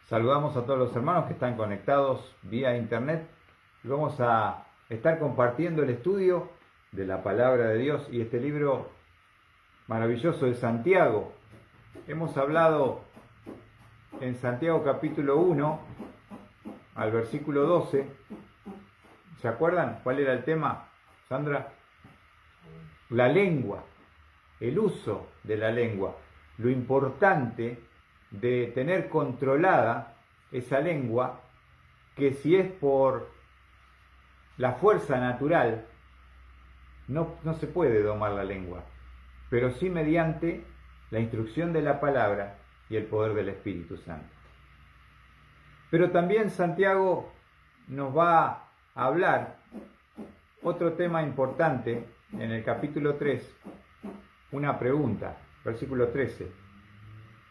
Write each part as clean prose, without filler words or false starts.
Saludamos a todos los hermanos que están conectados vía internet y vamos a estar compartiendo el estudio de la palabra de Dios y este libro maravilloso de Santiago. Hemos hablado en Santiago capítulo 1 al versículo 12. ¿Se acuerdan cuál era el tema, Sandra? La lengua, el uso de la lengua, lo importante de tener controlada esa lengua, que si es por la fuerza natural, no se puede domar la lengua, pero sí mediante la instrucción de la palabra y el poder del Espíritu Santo. Pero también Santiago nos va a hablar otro tema importante en el capítulo 3, una pregunta, versículo 13.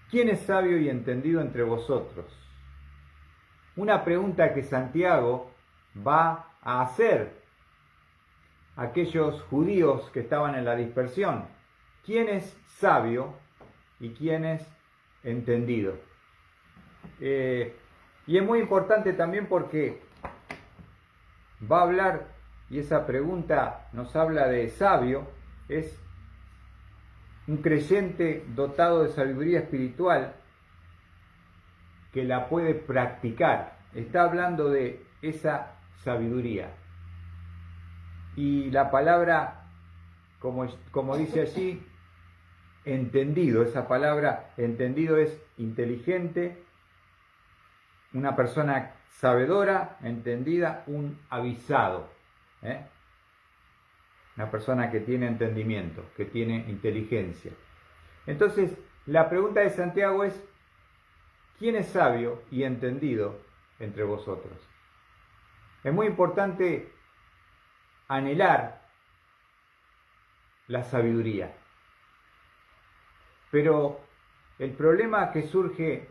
¿Quién es sabio y entendido entre vosotros? Una pregunta que Santiago va a hacer a aquellos judíos que estaban en la dispersión. ¿Quién es sabio y quién es entendido? Y es muy importante también porque va a hablar, y esa pregunta nos habla de sabio, es un creyente dotado de sabiduría espiritual que la puede practicar. Está hablando de esa sabiduría. Y la palabra, como dice allí, entendido, esa palabra entendido es inteligente, una persona sabedora, entendida, un avisado. Una persona que tiene entendimiento, que tiene inteligencia. Entonces, la pregunta de Santiago es: ¿quién es sabio y entendido entre vosotros? Es muy importante anhelar la sabiduría. Pero el problema que surge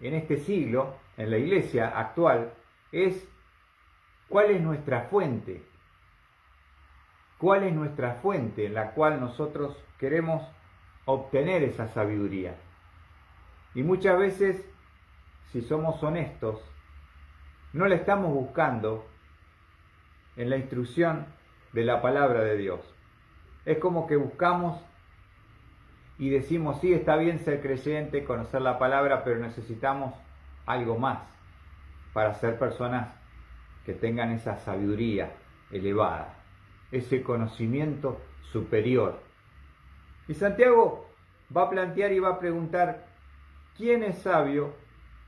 en este siglo, en la iglesia actual, es ¿cuál es nuestra fuente? ¿Cuál es nuestra fuente en la cual nosotros queremos obtener esa sabiduría? Y muchas veces, si somos honestos, no la estamos buscando en la instrucción de la palabra de Dios. Es como que buscamos y decimos, sí, está bien ser creyente, conocer la palabra, pero necesitamos algo más para ser personas que tengan esa sabiduría elevada, ese conocimiento superior. Y Santiago va a plantear y va a preguntar: ¿quién es sabio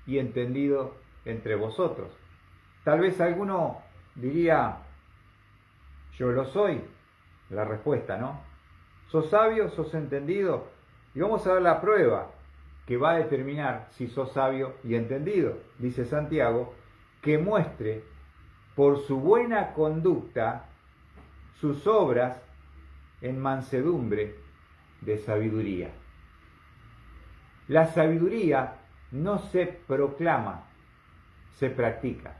y entendido entre vosotros? Tal vez alguno diría: yo lo soy. La respuesta, ¿no? ¿Sos sabio? ¿Sos entendido? Y vamos a ver la prueba que va a determinar si sos sabio y entendido. Dice Santiago: que muestre por su buena conducta sus obras en mansedumbre de sabiduría. La sabiduría no se proclama, se practica.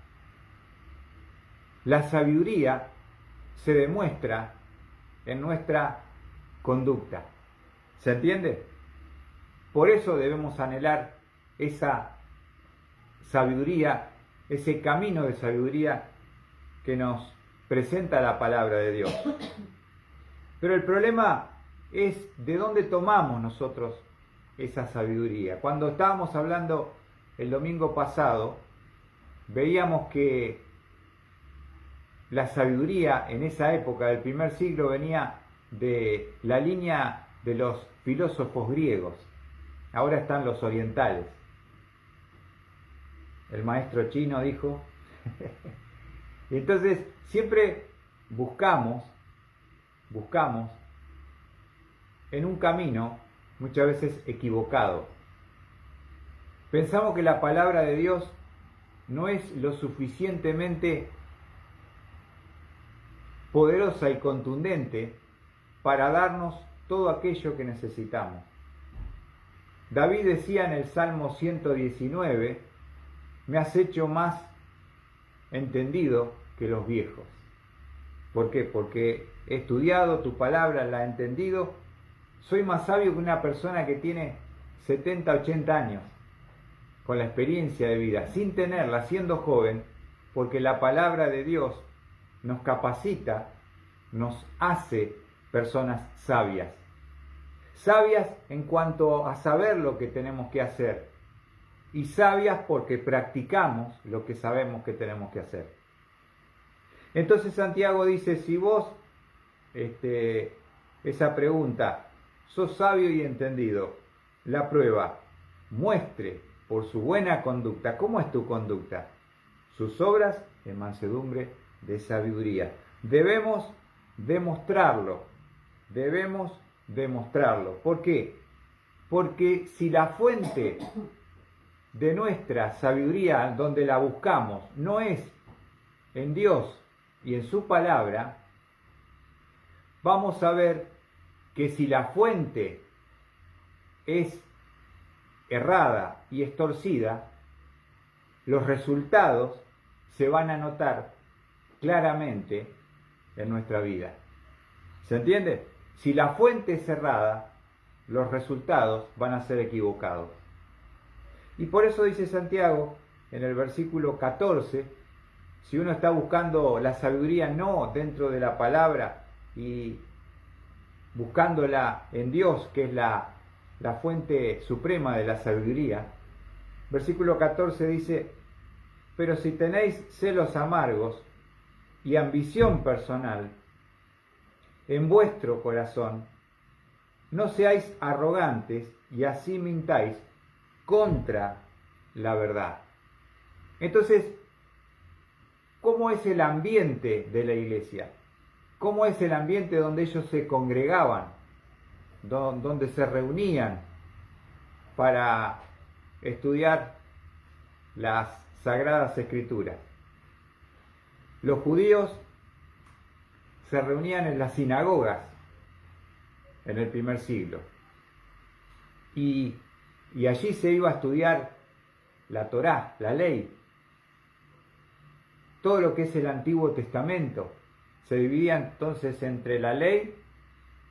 La sabiduría se demuestra en nuestra conducta. ¿Se entiende? Por eso debemos anhelar esa sabiduría, ese camino de sabiduría que nos presenta la palabra de Dios. Pero el problema es de dónde tomamos nosotros esa sabiduría. Cuando estábamos hablando el domingo pasado, veíamos que la sabiduría en esa época del primer siglo venía de la línea de los filósofos griegos. Ahora están los orientales. El maestro chino dijo. Entonces siempre buscamos en un camino muchas veces equivocado. Pensamos que la palabra de Dios no es lo suficientemente poderosa y contundente para darnos todo aquello que necesitamos. David decía en el Salmo 119: me has hecho más entendido que los viejos. ¿Por qué? Porque he estudiado tu palabra, la he entendido. Soy más sabio que una persona que tiene 70, 80 años. con la experiencia de vida, sin tenerla, siendo joven, porque la palabra de Dios nos capacita, nos hace personas sabias. Sabias en cuanto a saber lo que tenemos que hacer y sabias porque practicamos lo que sabemos que tenemos que hacer. Entonces Santiago dice, si vos, esa pregunta, sos sabio y entendido, la prueba muestre por su buena conducta. ¿Cómo es tu conducta? Sus obras de mansedumbre, de sabiduría. Debemos demostrarlo. ¿Por qué? Porque si la fuente de nuestra sabiduría, donde la buscamos, no es en Dios y en su palabra, vamos a ver que si la fuente es errada y es torcida, los resultados se van a notar claramente en nuestra vida. ¿Se entiende? Si la fuente es errada, los resultados van a ser equivocados. Y por eso dice Santiago en el versículo 14, si uno está buscando la sabiduría no dentro de la palabra y buscándola en Dios, que es la fuente suprema de la sabiduría, versículo 14 dice, pero si tenéis celos amargos y ambición personal en vuestro corazón, no seáis arrogantes y así mintáis contra la verdad. Entonces, ¿cómo es el ambiente de la iglesia? ¿Cómo es el ambiente donde ellos se congregaban, donde se reunían para estudiar las Sagradas Escrituras? Los judíos se reunían en las sinagogas en el primer siglo y allí se iba a estudiar la Torá, la ley, todo lo que es el Antiguo Testamento. Se dividía entonces entre la ley,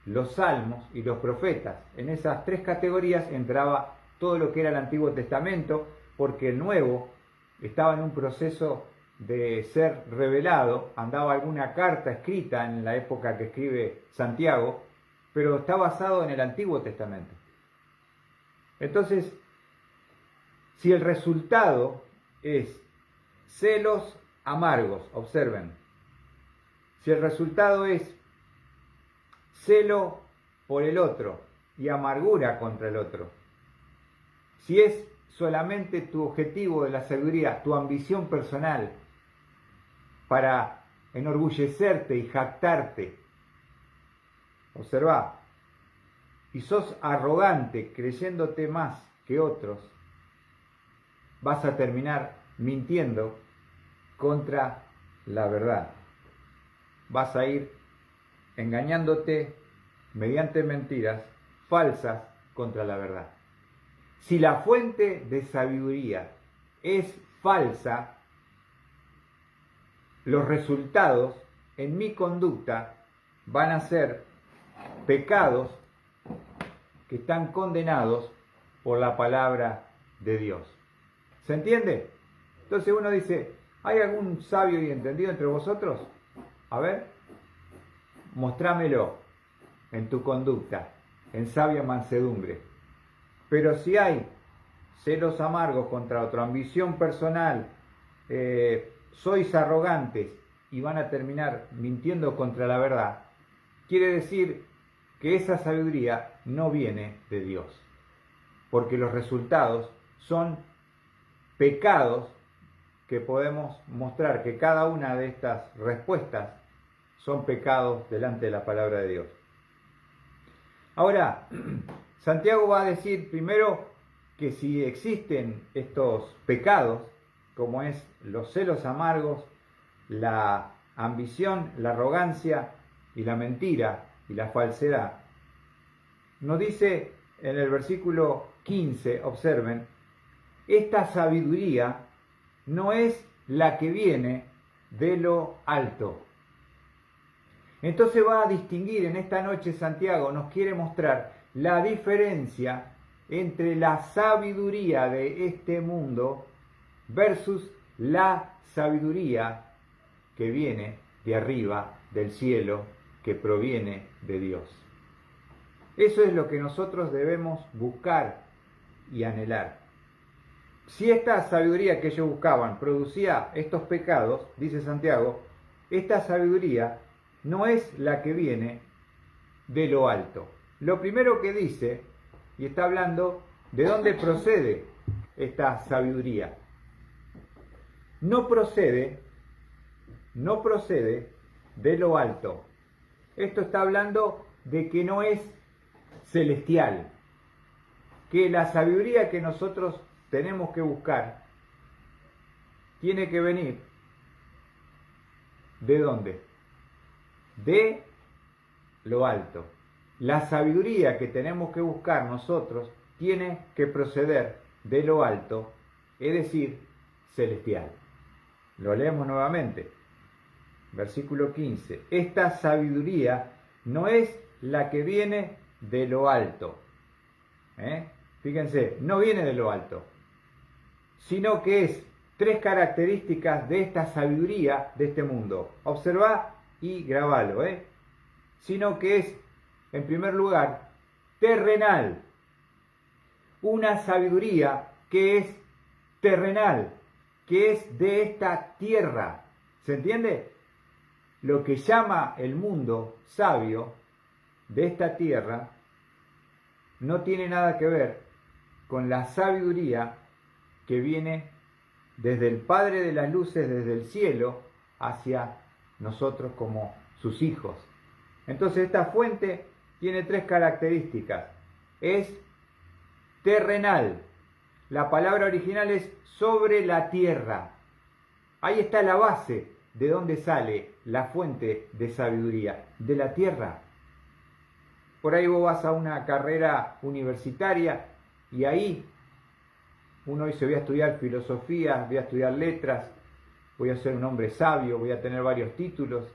los salmos y los profetas. En esas tres categorías entraba todo lo que era el Antiguo Testamento, porque el Nuevo estaba en un proceso de ser revelado. Andaba alguna carta escrita en la época que escribe Santiago, pero está basado en el Antiguo Testamento. Entonces, si el resultado es celos amargos, observen, si el resultado es celo por el otro y amargura contra el otro, si es solamente tu objetivo de la sabiduría, tu ambición personal para enorgullecerte y jactarte, observa, y sos arrogante creyéndote más que otros, vas a terminar mintiendo contra la verdad. Vas a ir engañándote mediante mentiras falsas contra la verdad. Si la fuente de sabiduría es falsa, los resultados en mi conducta van a ser pecados que están condenados por la palabra de Dios. ¿Se entiende? Entonces uno dice, ¿hay algún sabio y entendido entre vosotros? A ver, mostrámelo en tu conducta, en sabia mansedumbre. Pero si hay celos amargos contra otro, ambición personal, sois arrogantes y van a terminar mintiendo contra la verdad, quiere decir que esa sabiduría no viene de Dios, porque los resultados son pecados que podemos mostrar que cada una de estas respuestas son pecados delante de la palabra de Dios. Ahora, Santiago va a decir primero que si existen estos pecados, como es los celos amargos, la ambición, la arrogancia y la mentira y la falsedad, nos dice en el versículo 15, observen, esta sabiduría no es la que viene de lo alto. Entonces va a distinguir en esta noche Santiago, nos quiere mostrar la diferencia entre la sabiduría de este mundo versus la sabiduría que viene de arriba, del cielo, que proviene de Dios. Eso es lo que nosotros debemos buscar y anhelar. Si esta sabiduría que ellos buscaban producía estos pecados, dice Santiago, esta sabiduría no es la que viene de lo alto. Lo primero que dice, y está hablando de dónde procede esta sabiduría. No procede de lo alto. Esto está hablando de que no es celestial, que la sabiduría que nosotros tenemos que buscar tiene que venir ¿de dónde? De lo alto. La sabiduría que tenemos que buscar nosotros tiene que proceder de lo alto, es decir, celestial. Lo leemos nuevamente. Versículo 15. Esta sabiduría no es la que viene de lo alto. Fíjense, no viene de lo alto, sino que es tres características de esta sabiduría de este mundo. Observá y grabalo, sino que es, en primer lugar, terrenal. Una sabiduría que es terrenal, que es de esta tierra. ¿Se entiende? Lo que llama el mundo sabio de esta tierra no tiene nada que ver con la sabiduría que viene desde el Padre de las Luces, desde el cielo, hacia nosotros como sus hijos. Entonces esta fuente tiene tres características. Es terrenal. La palabra original es sobre la tierra. Ahí está la base de dónde sale la fuente de sabiduría, de la tierra. Por ahí vos vas a una carrera universitaria y ahí uno dice, voy a estudiar filosofía, voy a estudiar letras, voy a ser un hombre sabio, voy a tener varios títulos.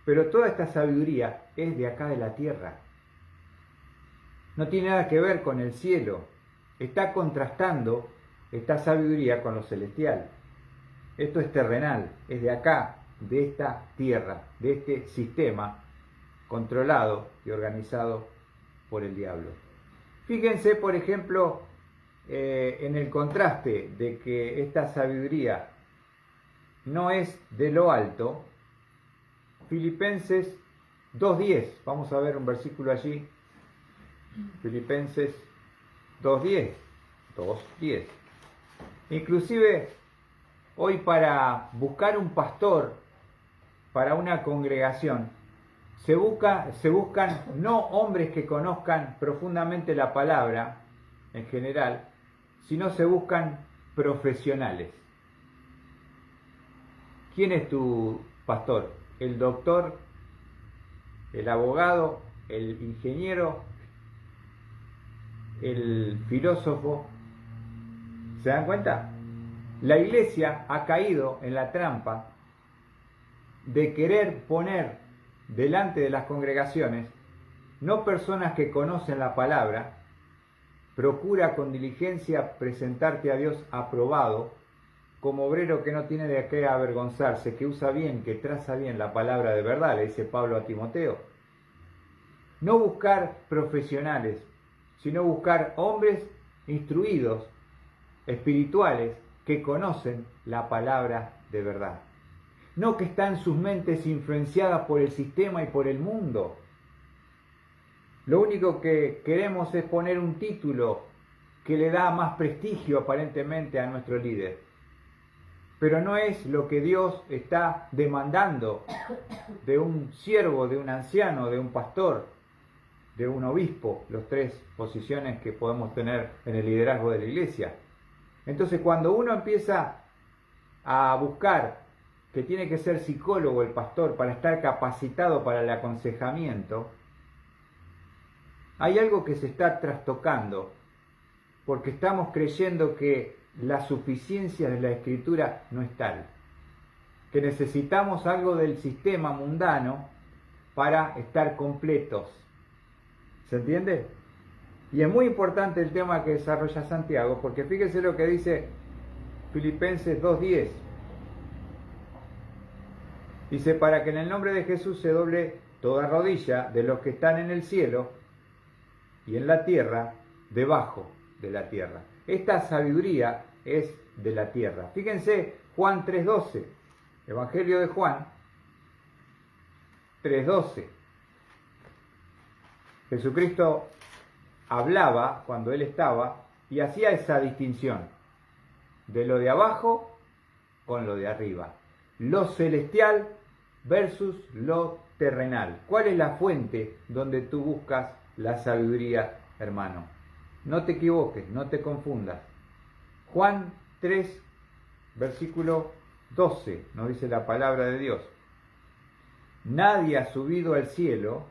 Pero toda esta sabiduría es de acá de la tierra. No tiene nada que ver con el cielo. Está contrastando esta sabiduría con lo celestial. Esto es terrenal, es de acá, de esta tierra, de este sistema controlado y organizado por el diablo. Fíjense, por ejemplo, en el contraste de que esta sabiduría no es de lo alto. Filipenses 2:10, vamos a ver un versículo allí. Filipenses 2:10. Inclusive hoy, para buscar un pastor para una congregación, se buscan no hombres que conozcan profundamente la palabra en general, sino se buscan profesionales. ¿Quién es tu pastor? ¿El doctor? ¿El abogado? ¿El ingeniero? ¿El filósofo? ¿Se dan cuenta? La iglesia ha caído en la trampa de querer poner delante de las congregaciones no personas que conocen la palabra. Procura con diligencia presentarte a Dios aprobado, como obrero que no tiene de qué avergonzarse, que usa bien, que traza bien la palabra de verdad, le dice Pablo a Timoteo. No buscar profesionales, sino buscar hombres instruidos, espirituales, que conocen la palabra de verdad. No que están sus mentes influenciadas por el sistema y por el mundo. Lo único que queremos es poner un título que le da más prestigio aparentemente a nuestro líder. Pero no es lo que Dios está demandando de un siervo, de un anciano, de un pastor, de un obispo, las tres posiciones que podemos tener en el liderazgo de la iglesia. Entonces, cuando uno empieza a buscar que tiene que ser psicólogo el pastor para estar capacitado para el aconsejamiento, hay algo que se está trastocando, porque estamos creyendo que la suficiencia de la Escritura no es tal, que necesitamos algo del sistema mundano para estar completos. ¿Se entiende? Y es muy importante el tema que desarrolla Santiago, porque fíjese lo que dice Filipenses 2:10. Dice, para que en el nombre de Jesús se doble toda rodilla de los que están en el cielo y en la tierra, debajo de la tierra. Esta sabiduría es de la tierra. Fíjense, Juan 3:12, Evangelio de Juan 3:12. Jesucristo hablaba cuando él estaba y hacía esa distinción de lo de abajo con lo de arriba, lo celestial versus lo terrenal. ¿Cuál es la fuente donde tú buscas la sabiduría, hermano? No te equivoques, no te confundas. Juan 3, versículo 12, nos dice la palabra de Dios. Nadie ha subido al cielo,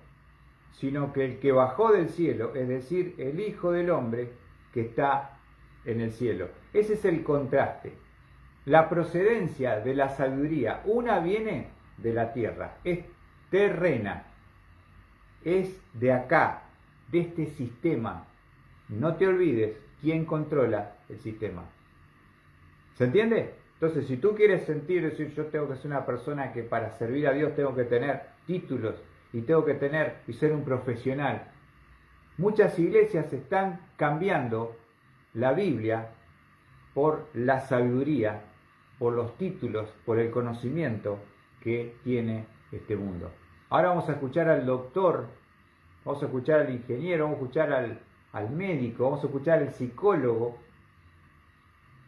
sino que el que bajó del cielo, es decir, el Hijo del Hombre que está en el cielo. Ese es el contraste. La procedencia de la sabiduría, una viene de la tierra, es terrena, es de acá, de este sistema. No te olvides quién controla el sistema. ¿Se entiende? Entonces, si tú quieres decir, yo tengo que ser una persona que para servir a Dios tengo que tener títulos y tengo que tener y ser un profesional. Muchas iglesias están cambiando la Biblia por la sabiduría, por los títulos, por el conocimiento que tiene este mundo. Ahora vamos a escuchar al doctor, vamos a escuchar al ingeniero, vamos a escuchar al médico, vamos a escuchar al psicólogo.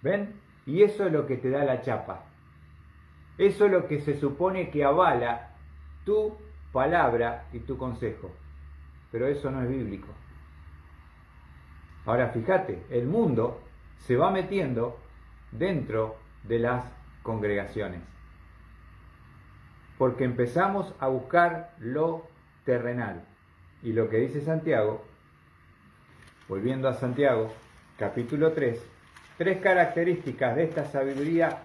¿Ven? Y eso es lo que te da la chapa. Eso es lo que se supone que avala tu palabra y tu consejo. Pero eso no es bíblico. Ahora fíjate, el mundo se va metiendo dentro de las congregaciones. Porque empezamos a buscar lo terrenal. Y lo que dice Santiago, volviendo a Santiago, capítulo 3, 3 características de esta sabiduría.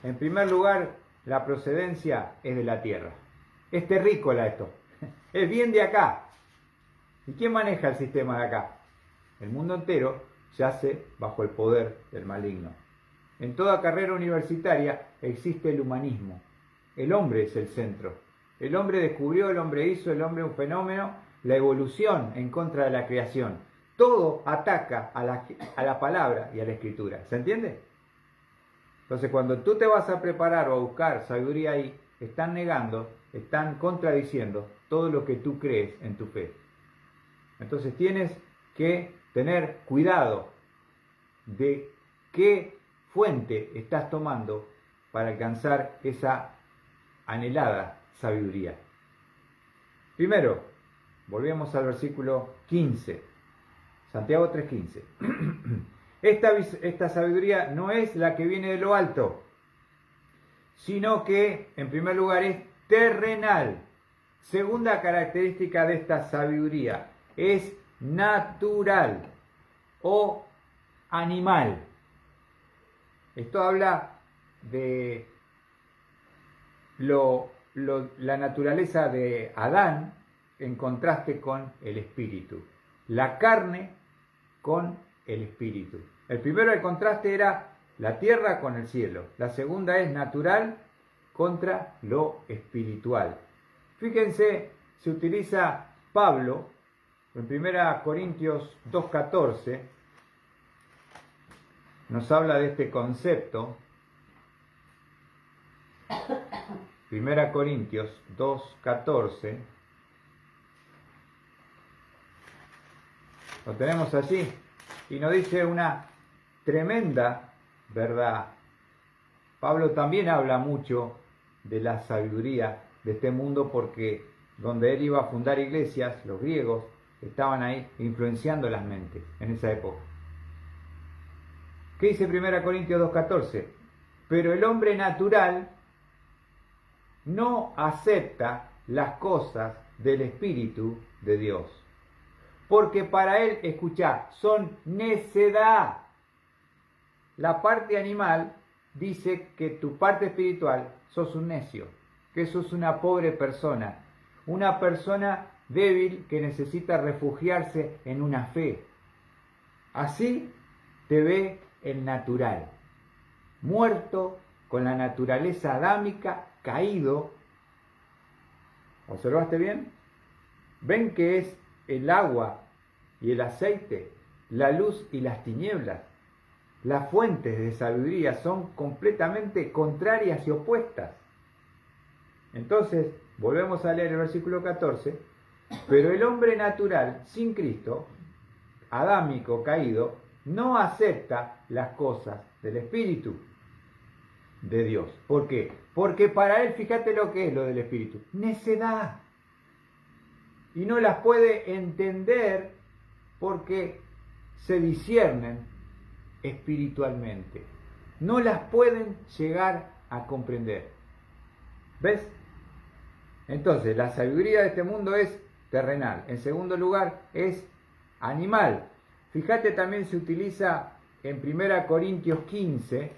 En primer lugar, la procedencia es de la tierra. Es terrícola esto. Es bien de acá. ¿Y quién maneja el sistema de acá? El mundo entero yace bajo el poder del maligno. En toda carrera universitaria existe el humanismo. El hombre es el centro. El hombre descubrió, el hombre hizo, el hombre un fenómeno, la evolución en contra de la creación. Todo ataca a la palabra y a la escritura. ¿Se entiende? Entonces, cuando tú te vas a preparar o a buscar sabiduría ahí, están negando, están contradiciendo todo lo que tú crees en tu fe. Entonces, tienes que tener cuidado de qué fuente estás tomando para alcanzar esa anhelada sabiduría. Primero, volvemos al versículo 15. Santiago 3:15. Esta sabiduría no es la que viene de lo alto, sino que, en primer lugar, es terrenal. Segunda característica de esta sabiduría, es natural o animal. Esto habla de la naturaleza de Adán en contraste con el espíritu. La carne con el espíritu. El primero, el contraste era la tierra con el cielo. La segunda es natural contra lo espiritual. Fíjense, se utiliza Pablo en 1 Corintios 2:14. Nos habla de este concepto. 1 Corintios 2:14. Lo tenemos allí y nos dice una tremenda verdad. Pablo también habla mucho de la sabiduría de este mundo porque donde él iba a fundar iglesias, los griegos estaban ahí influenciando las mentes en esa época. ¿Qué dice 1 Corintios 2:14? Pero el hombre natural no acepta las cosas del Espíritu de Dios. Porque para él, escuchá, son necedad. La parte animal dice que tu parte espiritual sos un necio, que sos una pobre persona, una persona débil que necesita refugiarse en una fe. Así te ve el natural, muerto con la naturaleza adámica, caído. ¿Observaste bien? ¿Ven que es el agua y el aceite, la luz y las tinieblas? Las fuentes de sabiduría son completamente contrarias y opuestas. Entonces, volvemos a leer el versículo 14, pero el hombre natural, sin Cristo, adámico, caído, no acepta las cosas del Espíritu de Dios. ¿Por qué? Porque para él, fíjate lo que es lo del Espíritu, necedad. Y no las puede entender porque se disciernen espiritualmente. No las pueden llegar a comprender. ¿Ves? Entonces, la sabiduría de este mundo es terrenal. En segundo lugar, es animal. Fíjate, también se utiliza en 1 Corintios 15,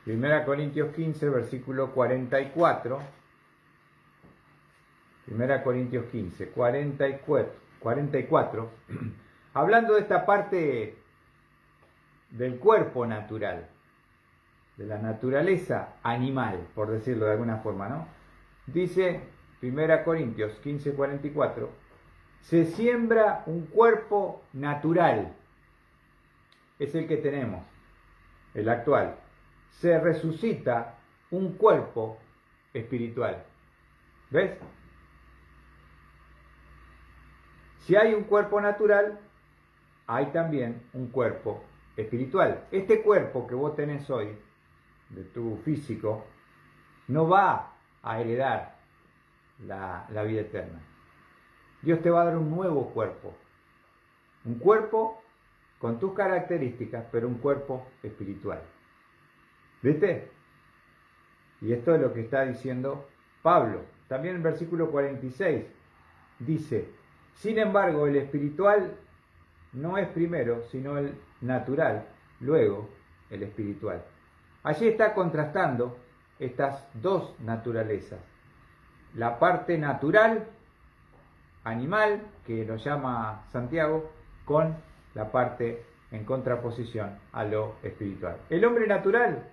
1 Corintios 15, versículo 44. 1 Corintios 15, 44, hablando de esta parte del cuerpo natural, de la naturaleza animal, por decirlo de alguna forma, ¿no? Dice 1 Corintios 15, 44, se siembra un cuerpo natural, es el que tenemos, el actual. Se resucita un cuerpo espiritual. ¿Ves? Si hay un cuerpo natural, hay también un cuerpo espiritual. Este cuerpo que vos tenés hoy, de tu físico, no va a heredar la vida eterna. Dios te va a dar un nuevo cuerpo. Un cuerpo con tus características, pero un cuerpo espiritual. ¿Viste? Y esto es lo que está diciendo Pablo. También en el versículo 46 dice, sin embargo, el espiritual no es primero, sino el natural, luego el espiritual. Allí está contrastando estas dos naturalezas. La parte natural, animal, que lo llama Santiago, con la parte en contraposición a lo espiritual. El hombre natural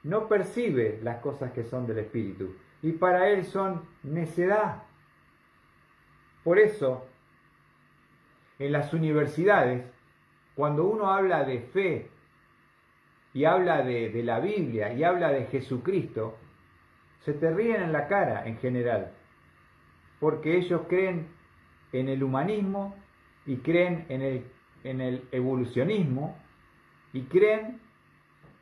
no percibe las cosas que son del espíritu y para él son necedad. Por eso, en las universidades, cuando uno habla de fe y habla de la Biblia y habla de Jesucristo, se te ríen en la cara en general, porque ellos creen en el humanismo y creen en el evolucionismo y creen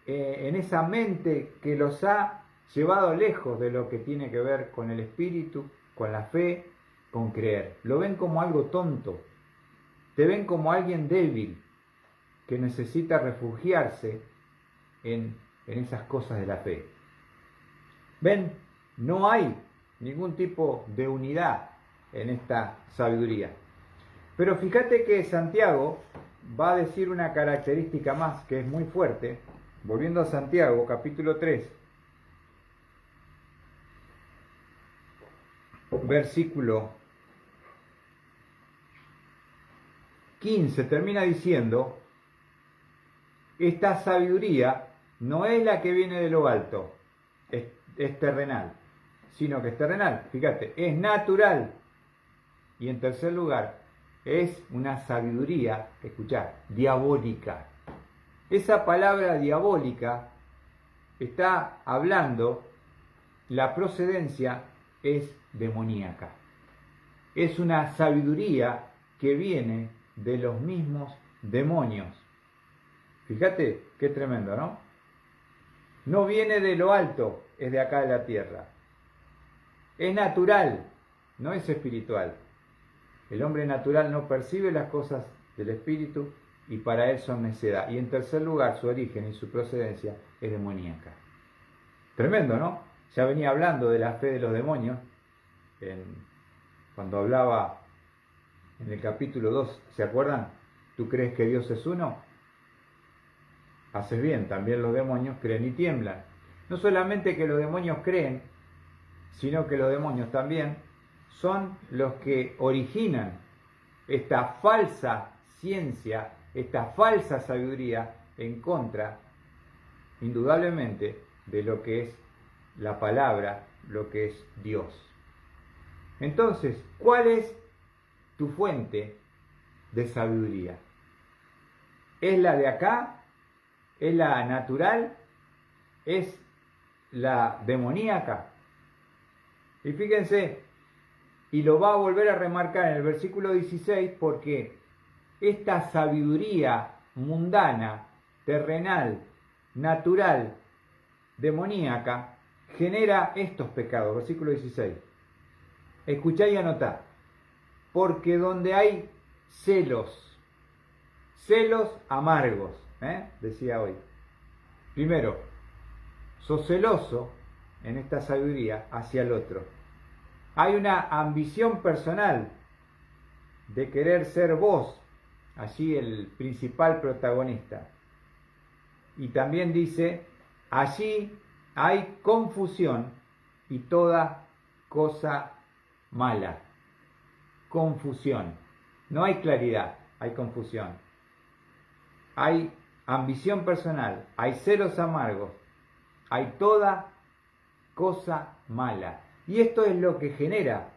en esa mente que los ha llevado lejos de lo que tiene que ver con el espíritu, con la fe, con creer. Lo ven como algo tonto, te ven como alguien débil que necesita refugiarse en esas cosas de la fe. Ven, no hay ningún tipo de unidad en esta sabiduría. Pero fíjate que Santiago va a decir una característica más que es muy fuerte. Volviendo a Santiago, capítulo 3, versículo 15, termina diciendo, esta sabiduría no es la que viene de lo alto, es terrenal, sino que es terrenal, fíjate, es natural. Y en tercer lugar, es una sabiduría, escuchá, diabólica. Esa palabra diabólica está hablando, la procedencia es demoníaca. Es una sabiduría que viene de los mismos demonios. Fíjate qué tremendo, ¿no? No viene de lo alto, es de acá de la tierra. Es natural, no es espiritual. El hombre natural no percibe las cosas del espíritu y para él son necedad. Y en tercer lugar, su origen y su procedencia es demoníaca. Tremendo, ¿no? Ya venía hablando de la fe de los demonios cuando hablaba en el capítulo 2, ¿se acuerdan? ¿Tú crees que Dios es uno? Haces bien, también los demonios creen y tiemblan. No solamente que los demonios creen, sino que los demonios también son los que originan esta falsa ciencia, esta falsa sabiduría en contra, indudablemente, de lo que es la palabra, lo que es Dios. Entonces, ¿cuál es tu fuente de sabiduría? ¿Es la de acá? ¿Es la natural? ¿Es la demoníaca? Y fíjense, y lo va a volver a remarcar en el versículo 16, porque esta sabiduría mundana, terrenal, natural, demoníaca, genera estos pecados. Versículo 16. Escuchá y anotá. Porque donde hay celos amargos, decía hoy. Primero, sos celoso en esta sabiduría hacia el otro. Hay una ambición personal de querer ser vos, allí el principal protagonista. Y también dice, allí hay confusión y toda cosa mala. Confusión. No hay claridad, hay confusión. Hay ambición personal, hay celos amargos, hay toda cosa mala. Y esto es lo que genera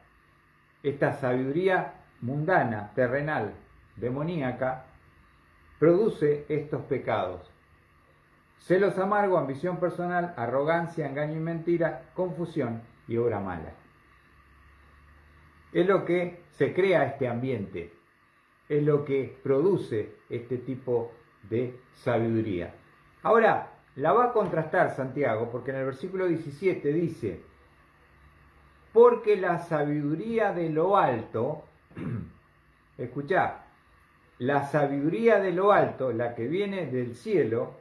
esta sabiduría mundana, terrenal, demoníaca, produce estos pecados. Celos amargos, ambición personal, arrogancia, engaño y mentira, confusión y obra mala. Es lo que se crea este ambiente, es lo que produce este tipo de sabiduría. Ahora, la va a contrastar Santiago, porque en el versículo 17 dice, porque la sabiduría de lo alto, escuchá, la sabiduría de lo alto, la que viene del cielo,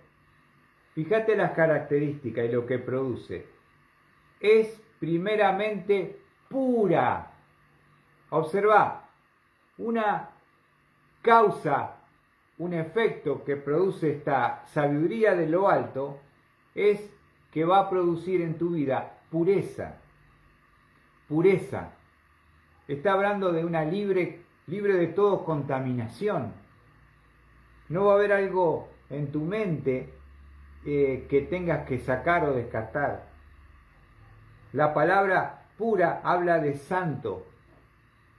fíjate las características y lo que produce, es primeramente pura. Observa, una causa, un efecto que produce esta sabiduría de lo alto es que va a producir en tu vida pureza. Pureza. Está hablando de una libre de todo contaminación. No va a haber algo en tu mente que tengas que sacar o descartar. La palabra pura habla de santo.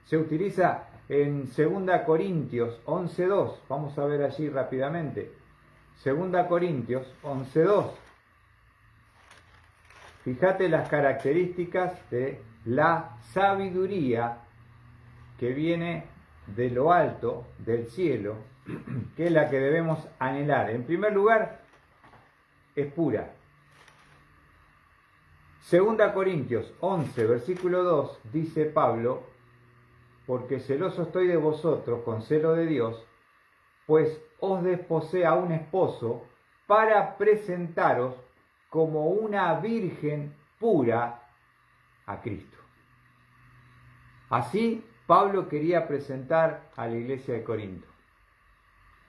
Se utiliza en 2 Corintios 11.2. Vamos a ver allí rápidamente. 2 Corintios 11.2. Fíjate las características de la sabiduría que viene de lo alto, del cielo, que es la que debemos anhelar. En primer lugar, es pura. 2 Corintios 11, versículo 2, dice Pablo, porque celoso estoy de vosotros con celo de Dios, pues os desposé a un esposo para presentaros como una virgen pura a Cristo. Así Pablo quería presentar a la iglesia de Corinto.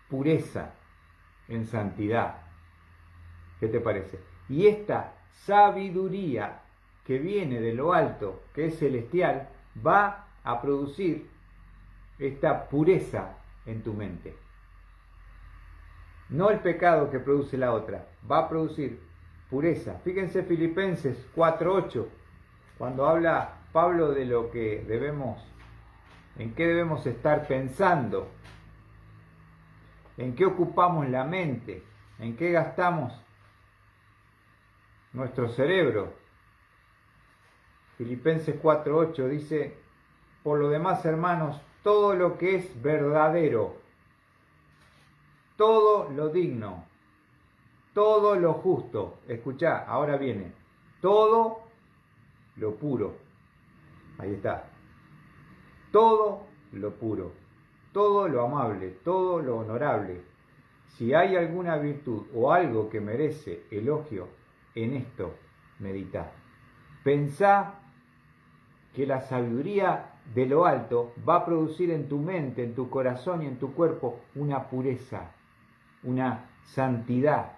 Pureza en santidad. ¿Qué te parece? Y esta sabiduría que viene de lo alto, que es celestial, va a producir esta pureza en tu mente. No el pecado que produce la otra, va a producir pureza. Fíjense Filipenses 4:8, cuando habla Pablo de lo que debemos, en qué debemos estar pensando, en qué ocupamos la mente, en qué gastamos nuestro cerebro. Filipenses 4:8 dice, por lo demás, hermanos, todo lo que es verdadero, todo lo digno, todo lo justo, escuchá, ahora viene, todo lo puro, ahí está, todo lo puro, todo lo amable, todo lo honorable, si hay alguna virtud o algo que merece elogio, en esto meditá. Pensá que la sabiduría de lo alto va a producir en tu mente, en tu corazón y en tu cuerpo una pureza, una santidad,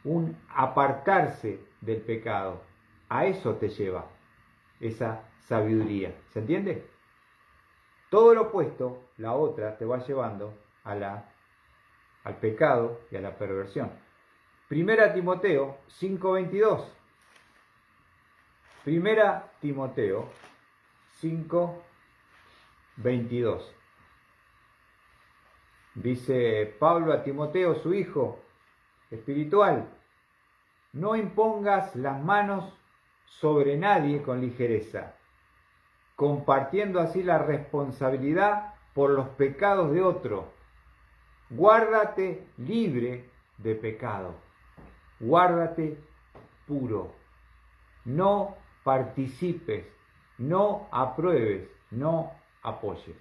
un apartarse del pecado. A eso te lleva esa sabiduría. ¿Se entiende? Todo lo opuesto, la otra, te va llevando al pecado y a la perversión. Primera Timoteo 5:22. Primera Timoteo 5:22. Dice Pablo a Timoteo, su hijo espiritual: no impongas las manos sobre nadie con ligereza, compartiendo así la responsabilidad por los pecados de otro. Guárdate libre de pecado. Guárdate puro. No participes, no apruebes, no apoyes.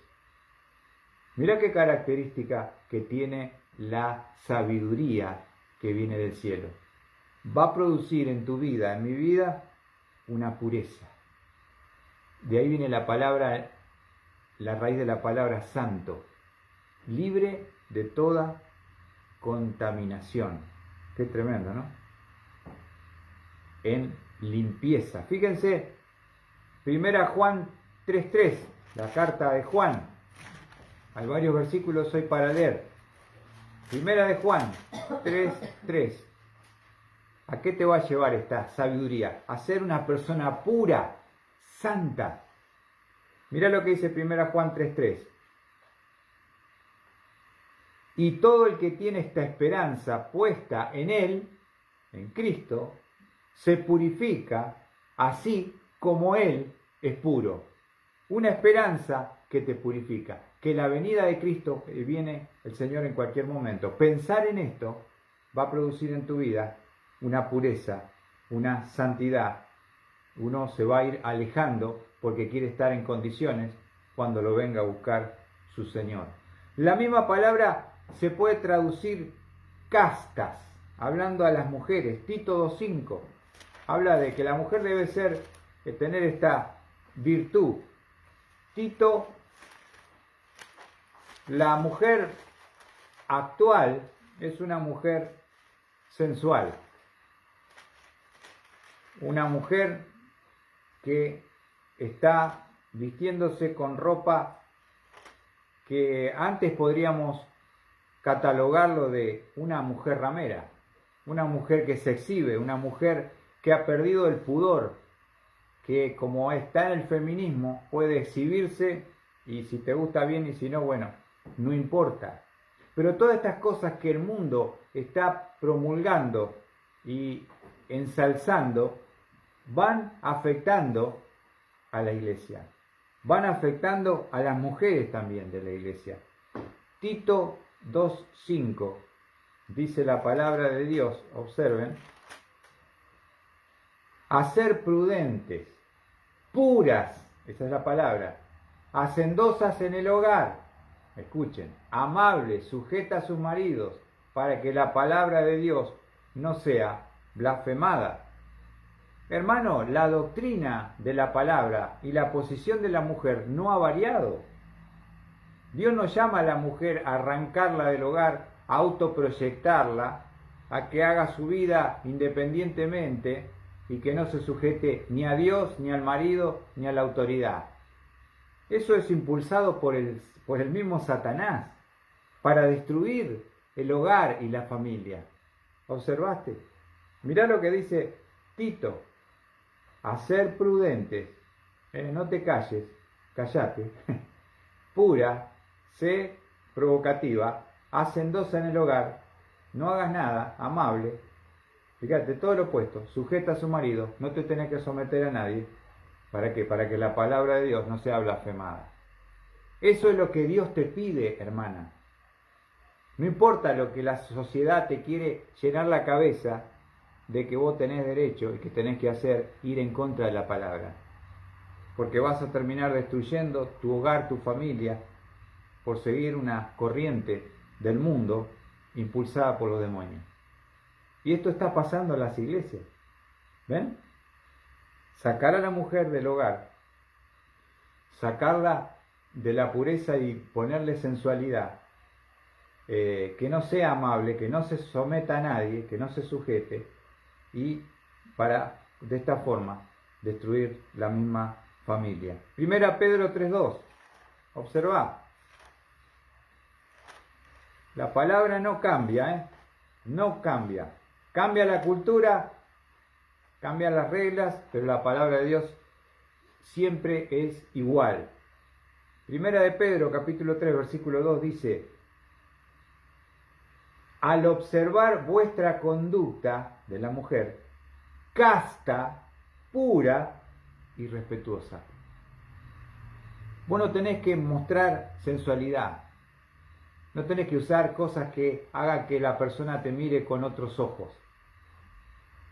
Mirá qué característica que tiene la sabiduría que viene del cielo. Va a producir en tu vida, en mi vida, una pureza. De ahí viene la palabra, la raíz de la palabra santo, libre de toda contaminación. Qué tremendo, ¿no? En limpieza. Fíjense, 1 Juan 3:3, la carta de Juan. Hay varios versículos hoy para leer. 1 de Juan 3:3. ¿A qué te va a llevar esta sabiduría? A ser una persona pura, santa. Mirá lo que dice 1 Juan 3:3. Y todo el que tiene esta esperanza puesta en Él, en Cristo, se purifica así como Él es puro. Una esperanza que te purifica. Que la venida de Cristo, viene el Señor en cualquier momento. Pensar en esto va a producir en tu vida una pureza, una santidad. Uno se va a ir alejando porque quiere estar en condiciones cuando lo venga a buscar su Señor. La misma palabra se puede traducir castas, hablando a las mujeres. Tito 2:5 habla de que la mujer debe tener esta virtud. Tito, la mujer actual es una mujer sensual, una mujer que está vistiéndose con ropa que antes podríamos catalogarlo de una mujer ramera, una mujer que se exhibe, una mujer que ha perdido el pudor, que como está en el feminismo puede exhibirse y si te gusta bien y si no, bueno, no importa. Pero todas estas cosas que el mundo está promulgando y ensalzando van afectando a la iglesia, van afectando a las mujeres también de la iglesia. Tito 2:5 dice la palabra de Dios, observen: a ser prudentes, puras, esa es la palabra, hacendosas en el hogar, escuchen, amables, sujetas a sus maridos, para que la palabra de Dios no sea blasfemada. Hermano, la doctrina de la palabra y la posición de la mujer no ha variado. Dios no llama a la mujer a arrancarla del hogar, a autoproyectarla, a que haga su vida independientemente y que no se sujete ni a Dios, ni al marido, ni a la autoridad. Eso es impulsado por el mismo Satanás para destruir el hogar y la familia. ¿Observaste? Mirá lo que dice Tito: a ser prudentes, no te calles, callate, pura, sé provocativa, hacendosa en el hogar, no hagas nada, amable, fíjate, todo lo opuesto, sujeta a su marido, no te tenés que someter a nadie. ¿Para qué? Para que la palabra de Dios no sea blasfemada. Eso es lo que Dios te pide, hermana. No importa lo que la sociedad te quiere llenar la cabeza de que vos tenés derecho y que tenés que hacer, ir en contra de la palabra. Porque vas a terminar destruyendo tu hogar, tu familia, por seguir una corriente del mundo impulsada por los demonios. Y esto está pasando en las iglesias. ¿Ven? Sacar a la mujer del hogar, sacarla de la pureza y ponerle sensualidad, que no sea amable, que no se someta a nadie, que no se sujete, y para de esta forma destruir la misma familia. 1 Pedro 3:2 Observá. La palabra no cambia, no cambia. Cambia la cultura, cambian las reglas, pero la palabra de Dios siempre es igual. Primera de Pedro, capítulo 3, versículo 2 dice: al observar vuestra conducta de la mujer, casta, pura y respetuosa. Vos no tenés que mostrar sensualidad, no tenés que usar cosas que hagan que la persona te mire con otros ojos,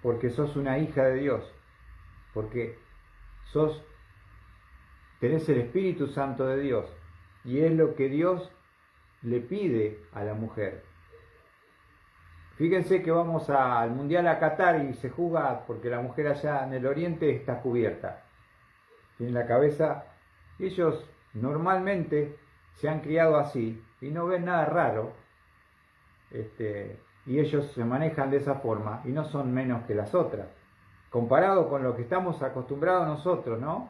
porque sos una hija de Dios, porque tenés el Espíritu Santo de Dios, y es lo que Dios le pide a la mujer. Fíjense que vamos al Mundial a Qatar y se juega porque la mujer allá en el oriente está cubierta, tiene la cabeza. Ellos normalmente se han criado así y no ven nada raro, y ellos se manejan de esa forma y no son menos que las otras, comparado con lo que estamos acostumbrados nosotros, ¿no?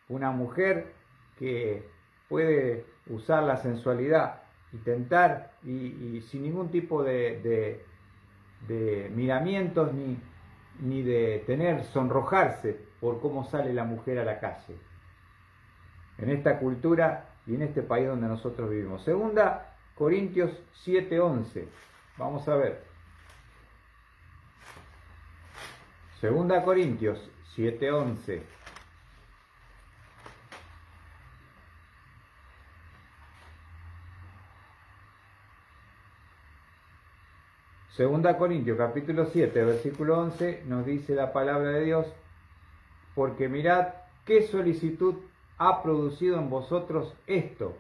Una mujer que puede usar la sensualidad y tentar y sin ningún tipo de miramientos ni de sonrojarse por cómo sale la mujer a la calle. En esta cultura y en este país donde nosotros vivimos. Segunda Corintios 7:11. Vamos a ver. Segunda Corintios 7:11. Segunda Corintios capítulo 7, versículo 11, nos dice la palabra de Dios: porque mirad qué solicitud ha producido en vosotros esto,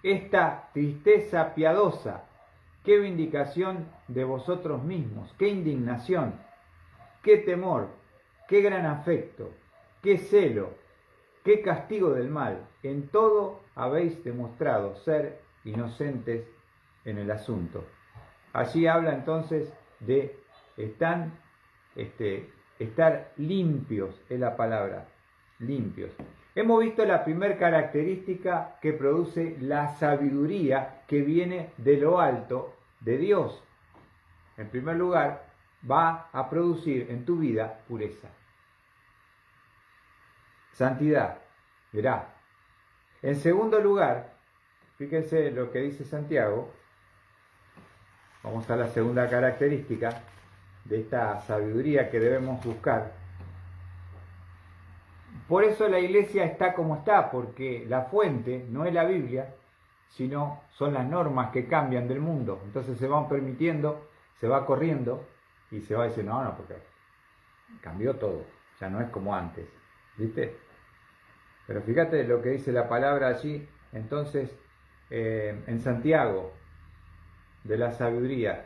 esta tristeza piadosa, qué vindicación de vosotros mismos, qué indignación, qué temor, qué gran afecto, qué celo, qué castigo del mal. En todo habéis demostrado ser inocentes en el asunto. Allí habla entonces de estar limpios, es la palabra, limpios. Hemos visto la primera característica que produce la sabiduría que viene de lo alto de Dios. En primer lugar, va a producir en tu vida pureza, santidad, verá. En segundo lugar, fíjense lo que dice Santiago. Vamos a la segunda característica de esta sabiduría que debemos buscar. Por eso la iglesia está como está, porque la fuente no es la Biblia, sino son las normas que cambian del mundo. Entonces se van permitiendo, se va corriendo y se va diciendo, no, porque cambió todo, ya no es como antes, ¿viste? Pero fíjate lo que dice la palabra allí, entonces, en Santiago, de la sabiduría,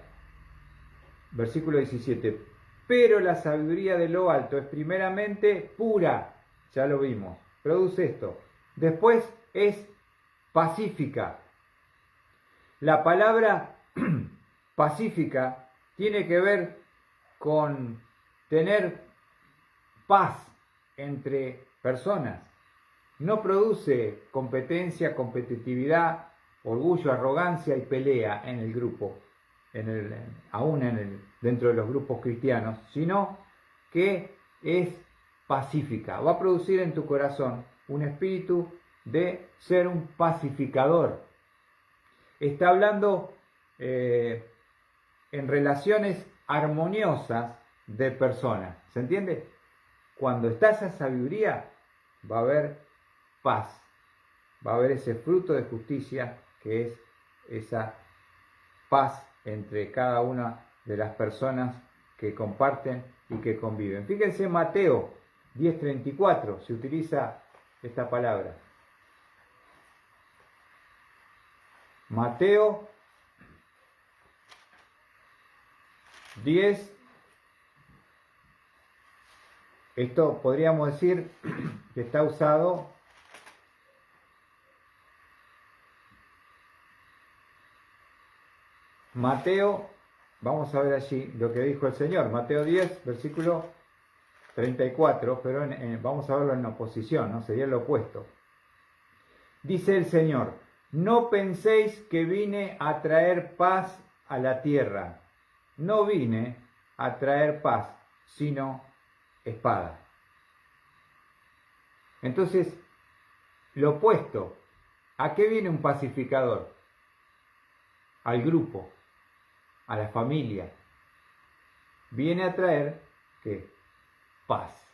versículo 17, pero la sabiduría de lo alto es primeramente pura, ya lo vimos, produce esto, después es pacífica. La palabra pacífica tiene que ver con tener paz entre personas, no produce competencia, competitividad, orgullo, arrogancia y pelea en el grupo, dentro de los grupos cristianos, sino que es pacífica. Va a producir en tu corazón un espíritu de ser un pacificador. Está hablando en relaciones armoniosas de personas. ¿Se entiende? Cuando está esa sabiduría, va a haber paz, va a haber ese fruto de justicia que es esa paz entre cada una de las personas que comparten y que conviven. Fíjense, Mateo 10:34 se utiliza esta palabra. Mateo 10, esto podríamos decir que está usado Mateo, vamos a ver allí lo que dijo el Señor, Mateo 10, versículo 34, pero vamos a verlo en oposición, ¿no? Sería lo opuesto. Dice el Señor, no penséis que vine a traer paz a la tierra. No vine a traer paz, sino espada. Entonces, lo opuesto, ¿a qué viene un pacificador? Al grupo, a la familia. Viene a traer, ¿qué? Paz.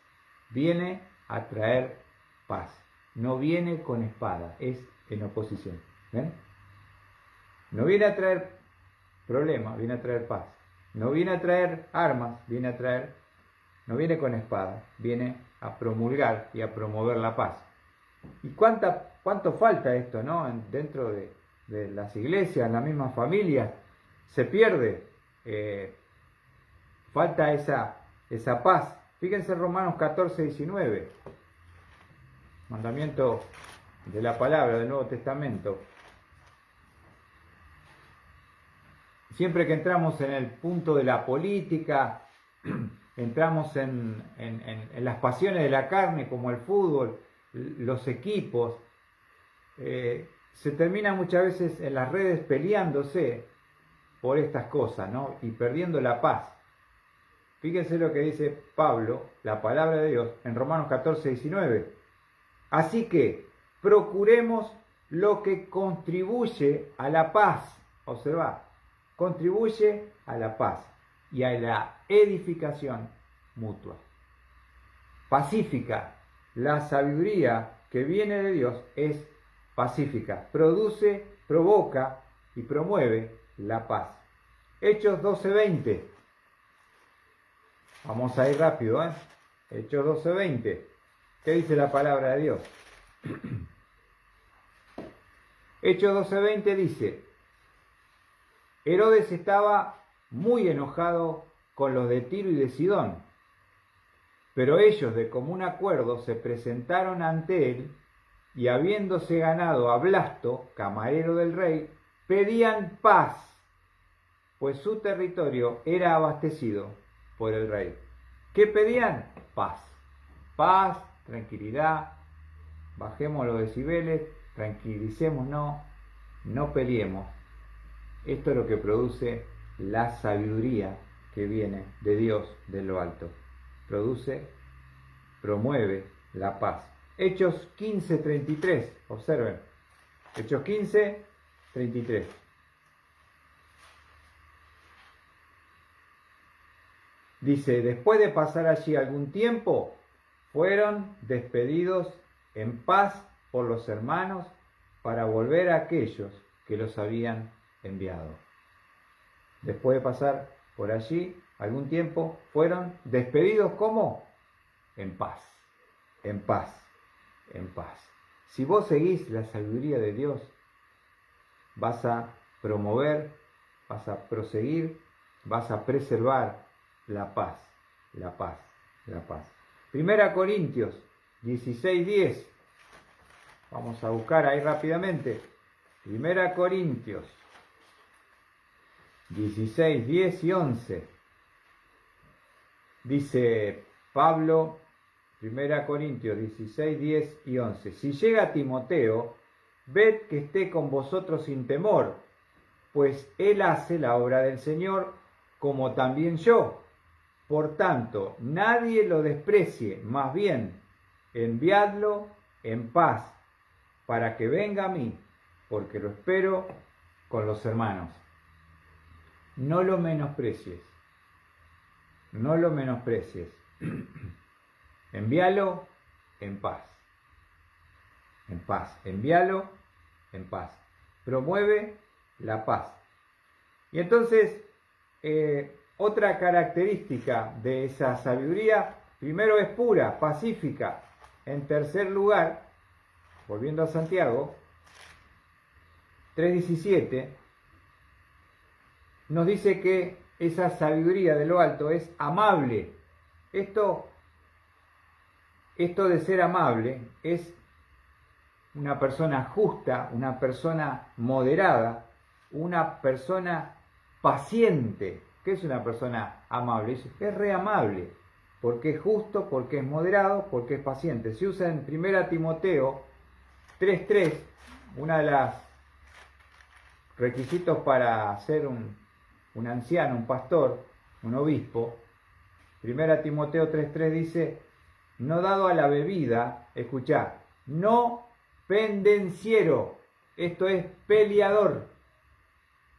Viene a traer paz. No viene con espada, es en oposición. ¿Ven? No viene a traer problemas, viene a traer paz. No viene a traer armas, no viene con espada, viene a promulgar y a promover la paz. ¿Y cuánto falta esto, no? Dentro de las iglesias, en las mismas familias, se pierde. Falta esa paz. Fíjense Romanos 14, 19. Mandamiento de la palabra del Nuevo Testamento. Siempre que entramos en el punto de la política, entramos en las pasiones de la carne, como el fútbol, los equipos, se termina muchas veces en las redes peleándose por estas cosas, ¿no? Y perdiendo la paz. Fíjense lo que dice Pablo, la palabra de Dios, en Romanos 14, 19. Así que procuremos lo que contribuye a la paz. Observa, contribuye a la paz y a la edificación mutua. Pacífica. La sabiduría que viene de Dios es pacífica. Produce, provoca y promueve la paz. Hechos 12:20. Vamos a ir rápido, ¿eh? Hechos 12:20. ¿Qué dice la palabra de Dios? Hechos 12:20 dice: Herodes estaba muy enojado con los de Tiro y de Sidón, pero ellos de común acuerdo se presentaron ante él y habiéndose ganado a Blasto, camarero del rey, pedían paz, pues su territorio era abastecido por el rey. ¿Qué pedían? Paz. Paz, tranquilidad, bajemos los decibeles, tranquilicémonos, no peleemos. Esto es lo que produce la sabiduría que viene de Dios de lo alto. Promueve la paz. Hechos 15:33, observen. Hechos 15:33. Dice, después de pasar allí algún tiempo, fueron despedidos en paz por los hermanos para volver a aquellos que los habían enviado. Después de pasar por allí algún tiempo, fueron despedidos ¿cómo? En paz, en paz, en paz. Si vos seguís la sabiduría de Dios, vas a promover, vas a proseguir, vas a preservar la paz, la paz, la paz. 1 Corintios 16:10. Vamos a buscar ahí rápidamente. 1 Corintios 16, 10 y 11. Dice Pablo, 1 Corintios 16, 10 y 11. Si llega Timoteo, ved que esté con vosotros sin temor, pues él hace la obra del Señor, como también yo. Por tanto, nadie lo desprecie, más bien, enviadlo en paz, para que venga a mí, porque lo espero con los hermanos. No lo menosprecies, no lo menosprecies. Envíalo en paz, en paz. Envíalo en paz. Promueve la paz. Y entonces, otra característica de esa sabiduría, primero es pura, pacífica. En tercer lugar, volviendo a Santiago 3:17, nos dice que esa sabiduría de lo alto es amable. Esto de ser amable es una persona justa, una persona moderada, una persona paciente. ¿Qué es una persona amable? Es re amable, porque es justo, porque es moderado, porque es paciente. Se usa en 1 Timoteo 3.3, una de las requisitos para ser un anciano, un pastor, un obispo, 1 Timoteo 3.3 dice, no dado a la bebida, escuchá, no pendenciero, esto es peleador,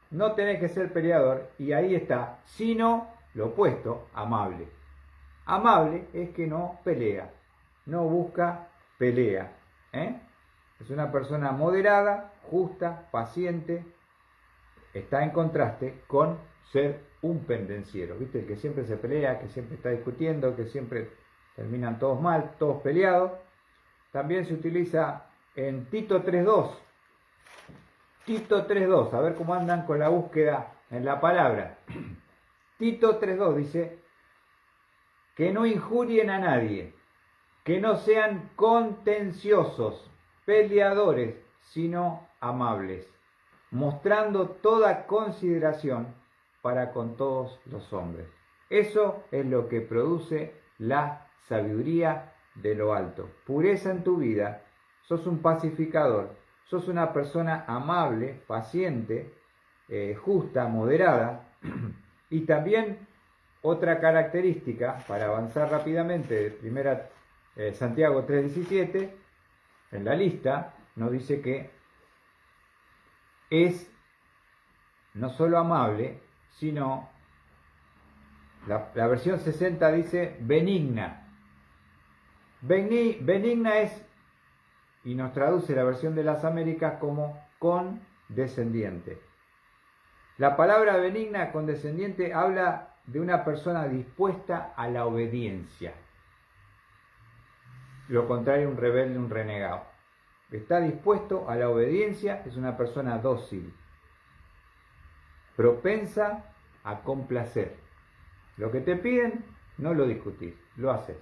no tenés que ser peleador, y ahí está, sino lo opuesto, amable. Amable es que no pelea, no busca pelea, es una persona moderada, justa, paciente, está en contraste con ser un pendenciero, ¿viste? El que siempre se pelea, que siempre está discutiendo, que siempre terminan todos mal, todos peleados. También se utiliza en Tito 3.2. Tito 3.2, a ver cómo andan con la búsqueda en la palabra. Tito 3.2 dice, que no injurien a nadie, que no sean contenciosos, peleadores, sino amables, mostrando toda consideración para con todos los hombres. Eso es lo que produce la sabiduría de lo alto. Pureza en tu vida, sos un pacificador, sos una persona amable, paciente, justa, moderada. Y también otra característica, para avanzar rápidamente, de 1 Santiago 3.17, en la lista, nos dice que es no solo amable, sino, la versión 60 dice benigna. Benigna es, y nos traduce la versión de las Américas como condescendiente. La palabra benigna, condescendiente, habla de una persona dispuesta a la obediencia. Lo contrario, un rebelde, un renegado. Está dispuesto a la obediencia, es una persona dócil, propensa a complacer. Lo que te piden, no lo discutís, lo haces.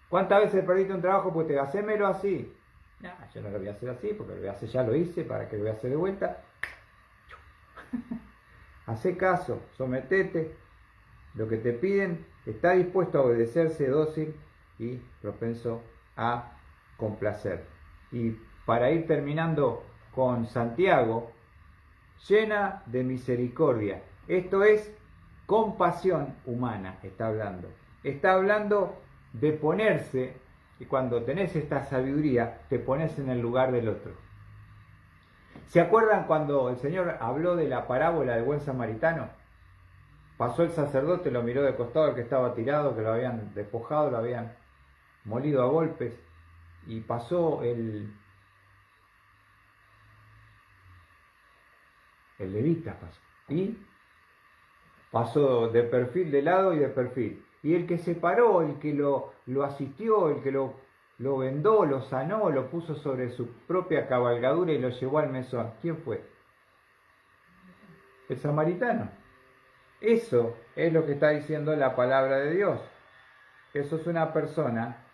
¿Cuántas veces perdiste un trabajo porque te hacémelo así? No, yo no lo voy a hacer así, porque lo voy a hacer, ya lo hice, ¿para qué lo voy a hacer de vuelta? Hacé caso, sometete, lo que te piden, está dispuesto a obedecerse, dócil y propenso a complacer. Y para ir terminando con Santiago, llena de misericordia. Esto es compasión humana, está hablando. Está hablando de ponerse, y cuando tenés esta sabiduría, te pones en el lugar del otro. ¿Se acuerdan cuando el Señor habló de la parábola del buen samaritano? Pasó el sacerdote, lo miró de costado, el que estaba tirado, que lo habían despojado, lo habían molido a golpes, y pasó el levita, y pasó de perfil, de lado y de perfil. Y el que se paró, el que lo asistió, el que lo vendó, lo sanó, lo puso sobre su propia cabalgadura y lo llevó al mesón. ¿Quién fue? El samaritano. Eso es lo que está diciendo la palabra de Dios. Que sos una persona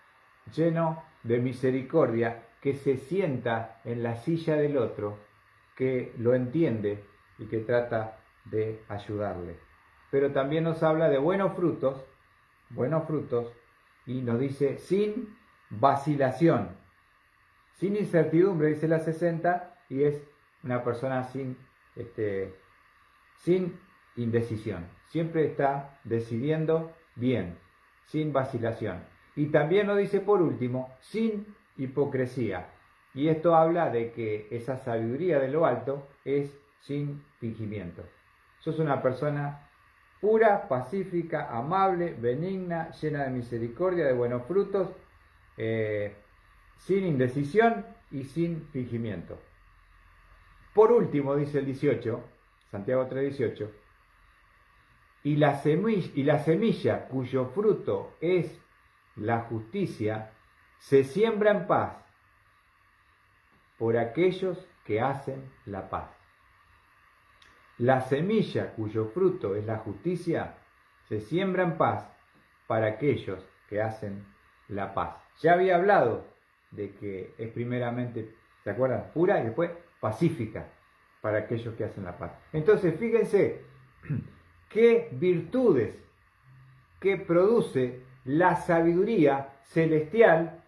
lleno de misericordia, que se sienta en la silla del otro, que lo entiende y que trata de ayudarle. Pero también nos habla de buenos frutos, y nos dice sin vacilación, sin incertidumbre, dice la 60, y es una persona sin indecisión. Siempre está decidiendo bien, sin vacilación. Y también nos dice por último, sin hipocresía. Y esto habla de que esa sabiduría de lo alto es sin fingimiento. Sos una persona pura, pacífica, amable, benigna, llena de misericordia, de buenos frutos, sin indecisión y sin fingimiento. Por último, dice el 18, Santiago 3:18, y la semilla cuyo fruto es la justicia, se siembra en paz por aquellos que hacen la paz. La semilla cuyo fruto es la justicia, se siembra en paz para aquellos que hacen la paz. Ya había hablado de que es primeramente, ¿se acuerdan? Pura y después pacífica para aquellos que hacen la paz. Entonces, fíjense qué virtudes que produce la sabiduría celestial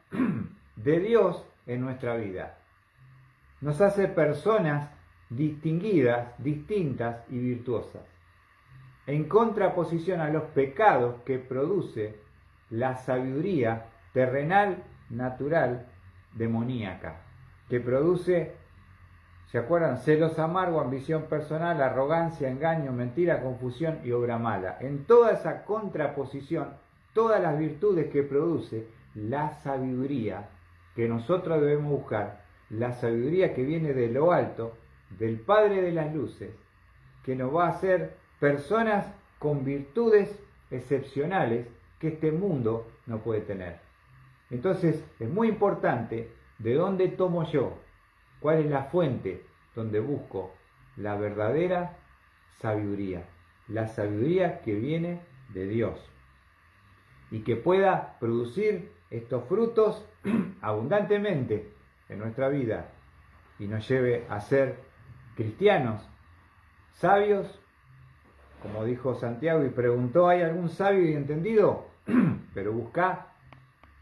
de Dios en nuestra vida. nos hace personas distinguidas, distintas y virtuosas, en contraposición a los pecados que produce la sabiduría terrenal, natural, demoníaca, que produce, ¿se acuerdan? Celos amargos, ambición personal, arrogancia, engaño, mentira, confusión y obra mala. En toda esa contraposición, todas las virtudes que produce la sabiduría que nosotros debemos buscar, la sabiduría que viene de lo alto, del Padre de las Luces, que nos va a hacer personas con virtudes excepcionales que este mundo no puede tener. Entonces es muy importante de dónde tomo yo, cuál es la fuente donde busco la verdadera sabiduría, la sabiduría que viene de Dios y que pueda producir estos frutos abundantemente en nuestra vida y nos lleve a ser cristianos sabios, como dijo Santiago y preguntó, ¿hay algún sabio y entendido? Pero busca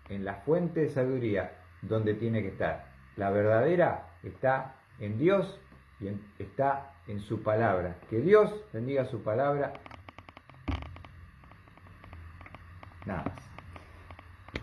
en la fuente de sabiduría donde tiene que estar. La verdadera está en Dios y está en su palabra. Que Dios bendiga su palabra. Nada más.